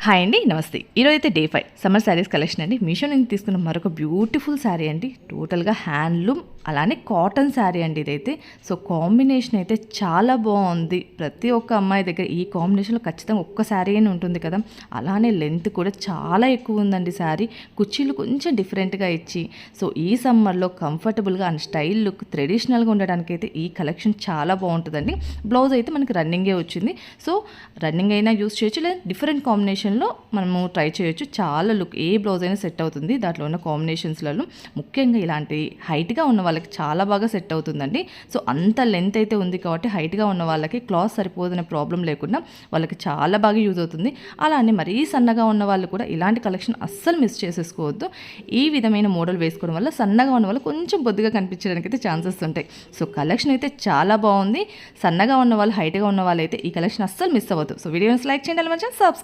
Hi అండి, నమస్తే. ఈరోజు అయితే డే 5 సమ్మర్ శారీస్ కలెక్షన్ అండి. మీషో నుంచి తీసుకున్న మరొక బ్యూటిఫుల్ శారీ అండి. టోటల్గా హ్యాండ్లూమ్ అలానే కాటన్ శారీ అండి ఇదైతే. సో కాంబినేషన్ అయితే చాలా బాగుంది. ప్రతి ఒక్క అమ్మాయి దగ్గర ఈ కాంబినేషన్లో ఖచ్చితంగా ఒక్క శారీ అని ఉంటుంది కదా. అలానే లెంత్ కూడా చాలా ఎక్కువ ఉందండి శారీ. కుర్చీలు కొంచెం డిఫరెంట్గా ఇచ్చి సో ఈ సమ్మర్లో కంఫర్టబుల్గా అండ్ స్టైల్ లుక్ ట్రెడిషనల్గా ఉండడానికి అయితే ఈ కలెక్షన్ చాలా బాగుంటుందండి. బ్లౌజ్ అయితే మనకి రన్నింగే వచ్చింది. సో రన్నింగ్ అయినా యూస్ చేయొచ్చు, లేదా డిఫరెంట్ కాంబినేషన్లో మనము ట్రై చేయొచ్చు. చాలా లుక్ ఏ బ్లౌజ్ అయినా సెట్ అవుతుంది దాంట్లో ఉన్న కాంబినేషన్స్లలో. ముఖ్యంగా ఇలాంటి హైట్గా ఉన్న వాళ్ళకి చాలా బాగా సెట్ అవుతుందండి. సో అంత లెంత్ అయితే ఉంది కాబట్టి హైట్గా ఉన్న వాళ్ళకి క్లాత్ సరిపోదనే ప్రాబ్లం లేకుండా వాళ్ళకి చాలా బాగా యూజ్ అవుతుంది. అలానే మరీ సన్నగా ఉన్న వాళ్ళు కూడా ఇలాంటి కలెక్షన్ అస్సలు మిస్ చేసేసుకోవద్దు. ఈ విధమైన మోడల్ వేసుకోవడం వల్ల సన్నగా ఉన్న వాళ్ళు కొంచెం బొద్దుగా కనిపించడానికి అయితే ఛాన్సెస్ ఉంటాయి. సో కలెక్షన్ అయితే చాలా బాగుంది. సన్నగా ఉన్న వాళ్ళు, హైట్గా ఉన్న వాళ్ళు అయితే ఈ కలెక్షన్ అస్సలు మిస్ అవ్వద్దు. సో వీడియోస్ లైక్ చేయండి, అలా మంచిగా సబ్స్క్రైబ్